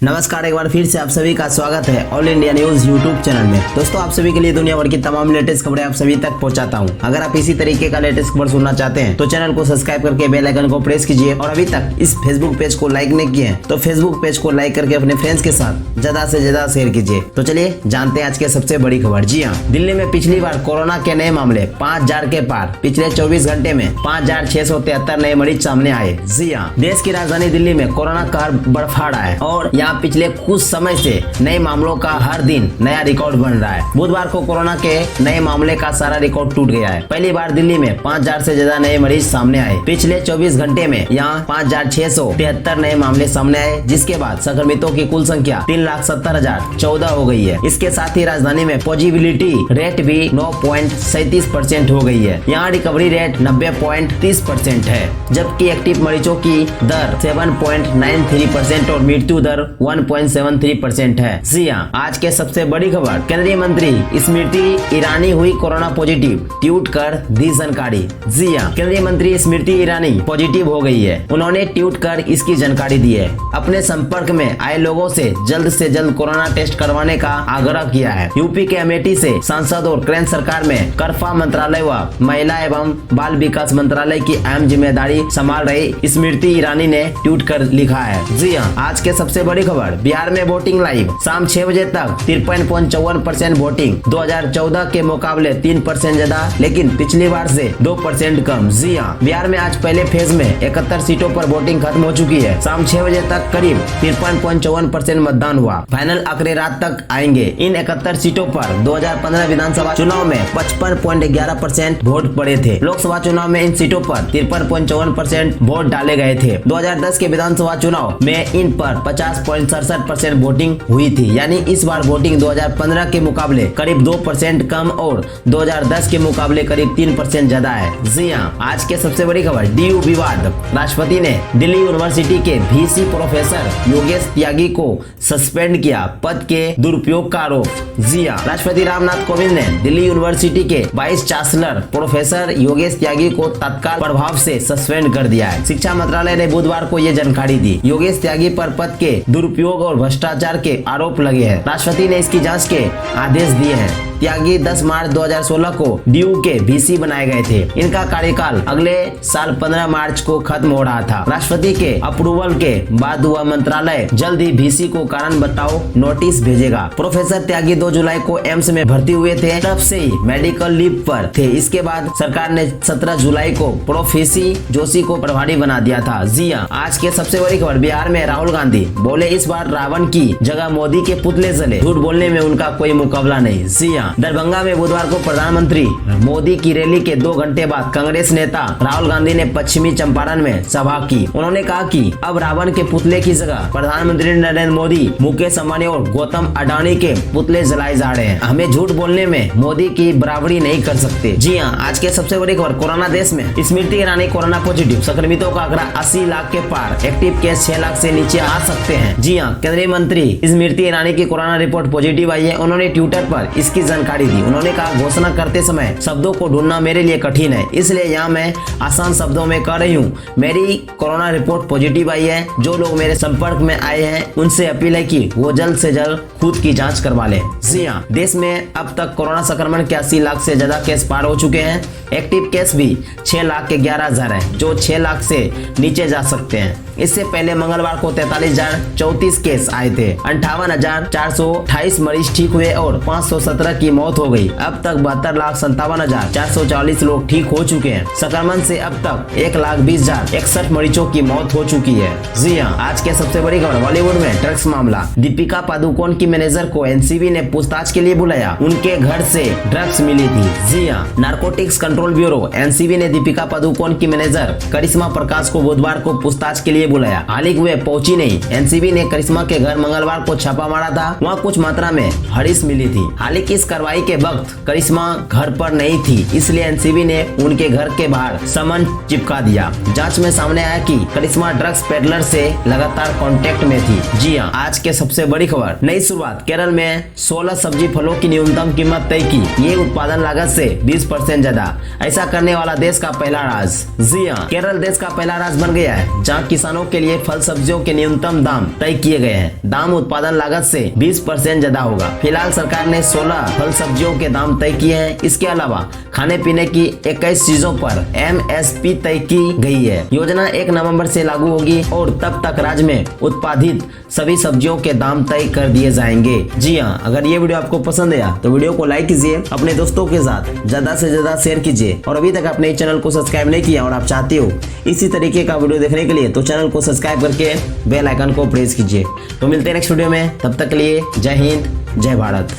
नमस्कार, एक बार फिर से आप सभी का स्वागत है all India news YouTube channel में। दोस्तों, आप सभी के लिए दुनिया भर की तमाम लेटेस्ट खबरें आप सभी तक पहुंचाता हूं। अगर आप इसी तरीके का लेटेस्ट खबर सुनना चाहते हैं तो चैनल को सब्सक्राइब करके बेल आइकन को प्रेस कीजिए और अभी तक इस फेसबुक पेज को लाइक नहीं किए हैं तो फेसबुक पेज को लाइक करके अपने फ्रेंड्स के साथ ज्यादा से ज्यादा शेयर कीजिए। तो चलिए जानते हैं आज के सबसे बड़ी खबर। जी हाँ, दिल्ली में पिछली बार कोरोना के नए मामले 5000 के पार। पिछले 24 घंटे में 5673 नए मरीज सामने आए। जी हाँ, देश की राजधानी दिल्ली में कोरोना कहर बरफा रहा है और यहाँ पिछले कुछ समय से नए मामलों का हर दिन नया रिकॉर्ड बन रहा है। बुधवार को कोरोना के नए मामले का सारा रिकॉर्ड टूट गया है। पहली बार दिल्ली में 5000 से ज्यादा नए मरीज सामने आए। पिछले 24 घंटे में यहाँ 5673 नए मामले सामने आए, जिसके बाद संक्रमितों की कुल संख्या 3,70,014 हो गई है। इसके साथ ही राजधानी में पॉजिटिविटी रेट भी 9.37% हो गई है। यहाँ रिकवरी रेट 90.30% है, जबकि एक्टिव मरीजों की दर 7.93% और मृत्यु दर 1.73% है। जी हाँ, आज के सबसे बड़ी खबर, केंद्रीय मंत्री स्मृति ईरानी हुई कोरोना पॉजिटिव, ट्वीट कर दी जानकारी। जी हाँ, केंद्रीय मंत्री स्मृति ईरानी पॉजिटिव हो गई है। उन्होंने ट्वीट कर इसकी जानकारी दी है। अपने संपर्क में आए लोगों से जल्द कोरोना टेस्ट करवाने का आग्रह किया है। यूपी के अमेठी से सांसद और केंद्र सरकार में कर्फा मंत्रालय व महिला एवं बाल विकास मंत्रालय की अहम जिम्मेदारी संभाल रही स्मृति ईरानी ने ट्वीट कर लिखा है। जी हाँ, आज के सबसे बड़ी खबर, बिहार में वोटिंग लाइव। शाम 6 बजे तक 53.54% वोटिंग, 2014 के मुकाबले 3% ज्यादा, लेकिन पिछली बार से 2% कम। जी हाँ, बिहार में आज पहले फेज में 71 सीटों पर वोटिंग खत्म हो चुकी है। शाम 6 बजे तक करीब 53.54% मतदान हुआ। फाइनल आंकड़े रात तक आएंगे। इन 71 सीटों पर 2015 विधानसभा चुनाव में 55.11% वोट पड़े थे। लोकसभा चुनाव में इन सीटों पर 53.54% वोट डाले गए थे। 2010 के विधानसभा चुनाव में इन पर 50.67% वोटिंग हुई थी। यानी इस बार वोटिंग 2015 के मुकाबले करीब 2% कम और 2010 के मुकाबले करीब 3% ज्यादा है। जी हाँ, आज के सबसे बड़ी खबर, डीयू विवाद। राष्ट्रपति ने दिल्ली यूनिवर्सिटी के वीसी प्रोफेसर योगेश त्यागी को सस्पेंड किया, पद के दुरुपयोग का आरोप। जी हाँ, राष्ट्रपति रामनाथ कोविंद ने दिल्ली यूनिवर्सिटी के वाइस चांसलर प्रोफेसर योगेश त्यागी को तत्काल प्रभाव से सस्पेंड कर दिया है। शिक्षा मंत्रालय ने बुधवार को ये जानकारी दी। योगेश त्यागी पर पद के दुरुपयोग और भ्रष्टाचार के आरोप लगे हैं। राष्ट्रपति ने इसकी जांच के आदेश दिए हैं। त्यागी 10 मार्च 2016 को डीयू के वीसी बनाए गए थे। इनका कार्यकाल अगले साल 15 मार्च को खत्म हो रहा था। राष्ट्रपति के अप्रूवल के बाद वह मंत्रालय जल्द ही वीसी को कारण बताओ नोटिस भेजेगा। प्रोफेसर त्यागी 2 जुलाई को एम्स में भर्ती हुए थे, तब से ही मेडिकल लीव पर थे। इसके बाद सरकार ने 17 जुलाई को प्रोफेसर जोशी को प्रभारी बना दिया था। जी हाँ, आज के सबसे बड़ी खबर, बिहार में राहुल गांधी बोले इस बार रावण की जगह मोदी के पुतले जले, झूठ बोलने में उनका कोई मुकाबला नहीं। जी हाँ, दरभंगा में बुधवार को प्रधानमंत्री मोदी की रैली के 2 घंटे बाद कांग्रेस नेता राहुल गांधी ने पश्चिमी चंपारण में सभा की। उन्होंने कहा कि अब रावण के पुतले की जगह प्रधानमंत्री नरेंद्र मोदी, मुकेश अंबानी और गौतम अडानी के पुतले जलाए जा रहे हैं। हमें झूठ बोलने में मोदी की बराबरी नहीं कर सकते। जी हाँ, आज के सबसे बड़ी खबर, कोरोना देश में स्मृति ईरानी कोरोना पॉजिटिव, संक्रमितों का आंकड़ा 80 लाख के पार, एक्टिव केस 6 लाख से नीचे आ सकते हैं। जी हाँ, केंद्रीय मंत्री स्मृति ईरानी की कोरोना रिपोर्ट पॉजिटिव आई है। उन्होंने ट्विटर पर इसकी जानकारी दी। उन्होंने कहा, घोषणा करते समय शब्दों को ढूंढना मेरे लिए कठिन है, इसलिए यहाँ मैं आसान शब्दों में कह रही हूँ, मेरी कोरोना रिपोर्ट पॉजिटिव आई है। जो लोग मेरे संपर्क में आए हैं उनसे अपील है कि वो जल्द से जल्द खुद की जांच करवा लें। जी हाँ, देश में अब तक कोरोना संक्रमण के 80 लाख से ज्यादा केस पार हो चुके हैं। एक्टिव केस भी 6 लाख के 11,000 है, जो 6 लाख से नीचे जा सकते हैं। इससे पहले मंगलवार को 43,034 केस आए थे। 58,428 मरीज ठीक हुए और 517 की मौत हो गई। अब तक 72,57,440 लोग ठीक हो चुके हैं। संक्रमण से अब तक 1,20,061 मरीजों की मौत हो चुकी है। जी हाँ, आज के सबसे बड़ी खबर, बॉलीवुड में ड्रग्स मामला। दीपिका पादुकोण की मैनेजर को एनसीबी ने पूछताछ के लिए बुलाया। उनके घर से ड्रग्स मिली थी। जी हाँ, नारकोटिक्स कंट्रोल ब्यूरो एनसीबी ने दीपिका पादुकोण की मैनेजर करिश्मा प्रकाश को बुधवार को पूछताछ के लिए बुलाया। हालांकि वे पहुंची नहीं। एनसीबी ने करिश्मा के घर मंगलवार को छापा मारा था। वहाँ कुछ मात्रा में हरीश मिली थी। हालांकि इस कार्रवाई के वक्त करिश्मा घर पर नहीं थी, इसलिए एनसीबी ने उनके घर के बाहर समन चिपका दिया। जांच में सामने आया कि करिश्मा ड्रग्स पेडलर से लगातार कांटेक्ट में थी। जी हां, आज के सबसे बड़ी खबर, नई शुरुआत। केरल में 16 सब्जी फलों की न्यूनतम कीमत तय की। ये उत्पादन लागत से 20% ज्यादा। ऐसा करने वाला देश का पहला राज्य। जी हां, केरल देश का पहला राज्य बन गया है जहाँ किसान किसानों के लिए फल सब्जियों के न्यूनतम दाम तय किए गए हैं। दाम उत्पादन लागत से 20% ज्यादा होगा। फिलहाल सरकार ने 16 फल सब्जियों के दाम तय किए हैं। इसके अलावा खाने पीने की 21 चीजों पर MSP तय की गई है। योजना 1 नवंबर से लागू होगी और तब तक राज्य में उत्पादित सभी सब्जियों के दाम तय कर दिए जाएंगे। जी हाँ, अगर ये वीडियो आपको पसंद आया तो वीडियो को लाइक कीजिए, अपने दोस्तों के साथ ज्यादा से ज्यादा शेयर कीजिए और अभी तक अपने चैनल को सब्सक्राइब नहीं किया और आप चाहते हो इसी तरीके का वीडियो देखने के लिए तो चैनल को सब्सक्राइब करके बेल आइकन को प्रेस कीजिए। तो मिलते हैं नेक्स्ट वीडियो में, तब तक के लिए जय हिंद, जय भारत।